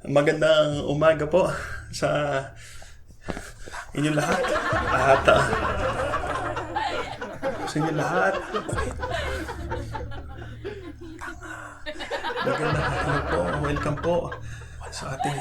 Magandang umaga po sa inyong lahat. At sa inyong lahat. Magandang hapon po. Welcome po sa ating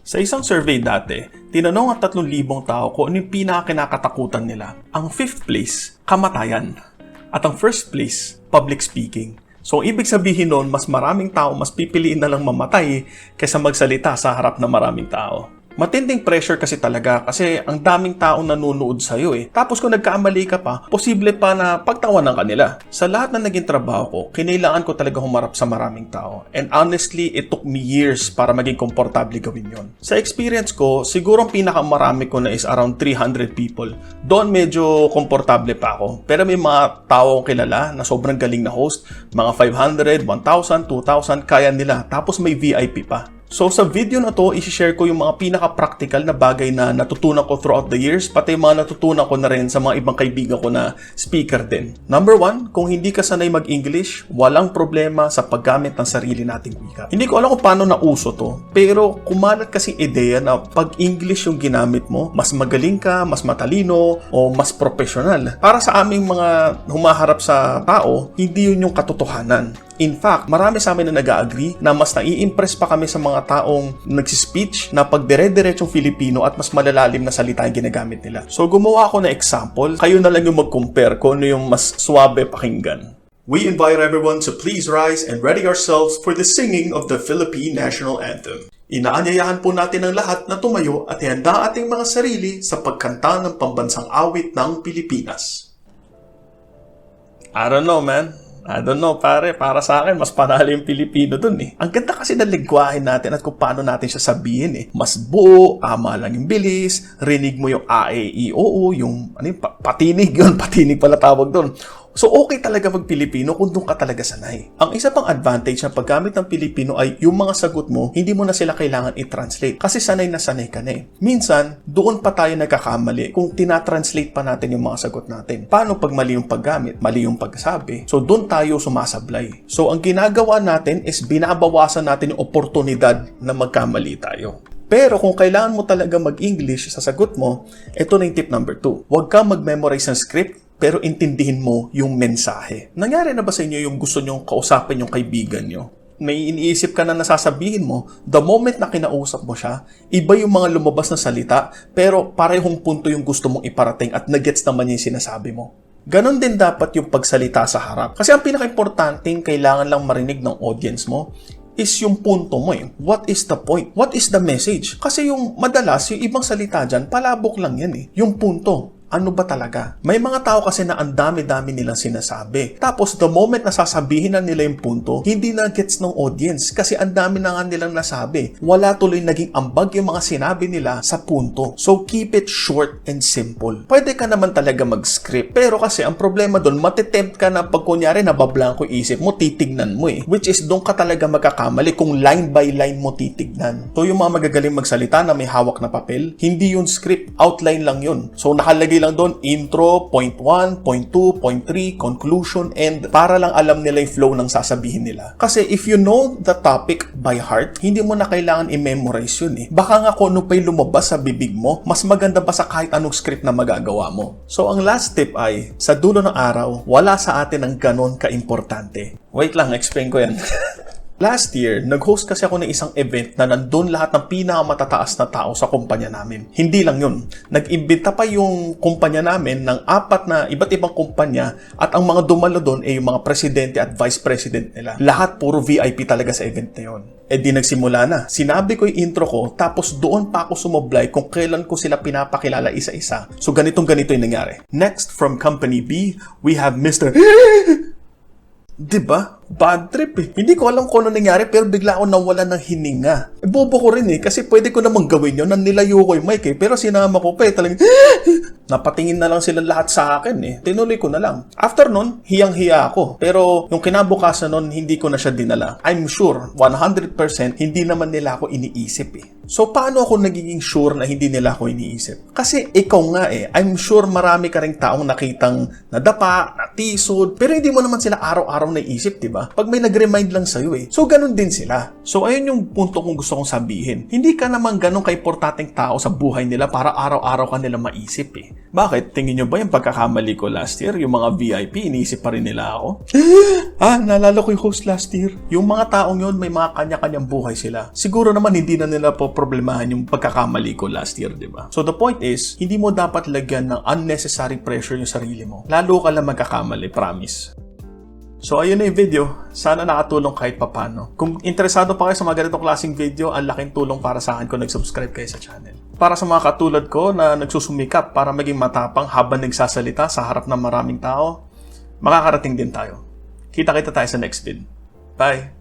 Sa isang survey dati, tinanong ang 3,000 tao kung ano yung pinakakinakatakutan nila. Ang 5th place, kamatayan. At ang 1st place, public speaking. So, ibig sabihin nun, mas maraming tao mas pipiliin na lang mamatay kaysa magsalita sa harap ng maraming tao. Matinding pressure kasi talaga kasi ang daming taong nanonood sa'yo eh. Tapos kung nagkamali ka pa, posible pa na pagtawanan ka nila. Sa lahat na naging trabaho ko, kinailangan ko talaga humarap sa maraming tao. And honestly, it took me years para maging komportable gawin yon. Sa experience ko, siguro ang pinakamarami ko na is around 300 people. Doon medyo komportable pa ako. Pero may mga tao akong kilala na sobrang galing na host. Mga 500, 1,000, 2,000, kaya nila. Tapos may VIP pa. So sa video na to, isi-share ko yung mga pinaka-practical na bagay na natutunan ko throughout the years, pati yung mga natutunan ko na rin sa mga ibang kaibigan ko na speaker din. Number 1, kung hindi ka sanay mag-English, walang problema sa paggamit ng sarili nating wika. Hindi ko alam kung paano nauso to, pero kumalat kasing ideya na pag English yung ginamit mo, mas magaling ka, mas matalino, o mas professional. Para sa aming mga humaharap sa tao, hindi yun yung katotohanan. In fact, marami sa amin na nag-agree na mas nai-impress pa kami sa mga taong nagsispeech na pag dire-diretsong Filipino at mas malalalim na salita yung ginagamit nila. So gumawa ako na example, kayo na lang yung mag-compare kung ano yung mas suwabe pakinggan. We invite everyone to please rise and ready ourselves for the singing of the Philippine National Anthem. Inaanyayahan po natin ang lahat na tumayo at ihanda ating mga sarili sa pagkanta ng pambansang awit ng Pilipinas. I don't know, man. I don't know, pare. Para sa akin, mas panalo yung Pilipino dun eh. Ang ganda kasi ng lingwahe natin at kung paano natin siya sabihin eh. Mas buo, ama lang yung bilis, rinig mo yung A, E, I, O, U, yung patinig yun. Patinig pala tawag dun. So, okay talaga pag Pilipino kung doon ka talaga sanay. Ang isa pang advantage ng paggamit ng Pilipino ay yung mga sagot mo, hindi mo na sila kailangan i-translate. Kasi sanay na sanay ka na eh. Minsan, doon pa tayo nagkakamali kung tinatranslate pa natin yung mga sagot natin. Paano pag mali yung paggamit, mali yung pagsabi? So, doon tayo sumasablay. So, ang ginagawa natin is binabawasan natin yung oportunidad na magkamali tayo. Pero kung kailangan mo talaga mag-English sa sagot mo, ito na yung tip number 2. Huwag kang mag-memorize ng script, pero intindihin mo yung mensahe. Nangyari na ba sa inyo yung gusto nyong kausapin yung kaibigan nyo? May iniisip ka na nasasabihin mo, the moment na kinausap mo siya, iba yung mga lumabas na salita, pero parehong punto yung gusto mong iparating at nagets naman yung sinasabi mo. Ganon din dapat yung pagsalita sa harap. Kasi ang pinaka-importanting kailangan lang marinig ng audience mo is yung punto mo eh. What is the point? What is the message? Kasi yung madalas, yung ibang salita dyan, palabok lang yan eh. Yung punto. Ano ba talaga? May mga tao kasi na ang dami-dami nilang sinasabi. Tapos, the moment na sasabihin na nila yung punto, hindi na gets ng audience kasi ang dami na nga nilang nasabi. Wala tuloy naging ambag yung mga sinabi nila sa punto. So, keep it short and simple. Pwede ka naman talaga mag-script. Pero kasi, ang problema doon, matitempt ka na pag kunyari nabablanko isip mo, titignan mo eh. Which is, doon ka talaga magkakamali kung line by line mo titignan. So, yung mga magagaling magsalita na may hawak na papel, hindi yun script. Outline lang yun. So, nakalagay lang doon intro, point 1, point 2, point 3, conclusion, and para lang alam nila yung flow ng sasabihin nila. Kasi if you know the topic by heart, hindi mo na kailangan i-memorize yun eh. Baka nga kung ano pa yung lumabas sa bibig mo, mas maganda pa sa kahit anong script na magagawa mo. So ang last tip ay, sa dulo ng araw, wala sa atin ang ganon ka-importante. Wait lang, explain ko yan. Last year, nag-host kasi ako ng isang event na nandun lahat ng pinakamatataas na tao sa kumpanya namin. Hindi lang yun. Nag-imbita pa yung kumpanya namin ng 4 na iba't ibang kumpanya at ang mga dumalo doon ay yung mga presidente at vice president nila. Lahat puro VIP talaga sa event na yun. E di nagsimula na. Sinabi ko yung intro ko tapos doon pa ako sumoblay kung kailan ko sila pinapakilala isa-isa. So ganito yung nangyari. Next, from Company B, we have Mr. Diba? Bad trip eh. Hindi ko alam kung ano nangyari pero bigla ako nawala ng hininga. Bobo ko rin eh kasi pwede ko namang gawin yun. Nilayo ko yung mic eh. Pero sinama ko pa eh. Talagang napatingin na lang sila lahat sa akin eh. Tinuloy ko na lang. After nun, hiyang-hiya ako. Pero yung kinabukasan nun, hindi ko na siya dinala. I'm sure, 100% hindi naman nila ako iniisip eh. So paano ako nagiging sure na hindi nila ako iniisip? Kasi ikaw nga eh, I'm sure marami ka ring taong nakitang nadapa, natisod, pero hindi mo naman sila araw-araw naisip, diba? Pag may nag-remind lang sa'yo eh. So ganun din sila. So ayun yung punto kong gusto kong sabihin. Hindi ka naman ganun ka-importanteng tao sa buhay nila para araw-araw ka nila maisip eh. Bakit? Tingin nyo ba yung pagkakamali ko last year? Yung mga VIP, iniisip pa rin nila ako? Naalala ko yung host last year. Yung mga taong yun, may mga kanya-kanyang buhay sila. Siguro naman hindi na nila po problemahan yung pagkakamali ko last year, di ba? So the point is, hindi mo dapat lagyan ng unnecessary pressure yung sarili mo. Lalo ka lang magkakamali, promise. So ayun na yung video. Sana nakatulong kahit papano. Kung interesado pa kayo sa mga ganitong klaseng video, ang laking tulong para sa akin kung nag-subscribe kayo sa channel. Para sa mga katulad ko na nagsusumikap para maging matapang habang nagsasalita sa harap ng maraming tao, makakarating din tayo. Kita-kita tayo sa next vid. Bye!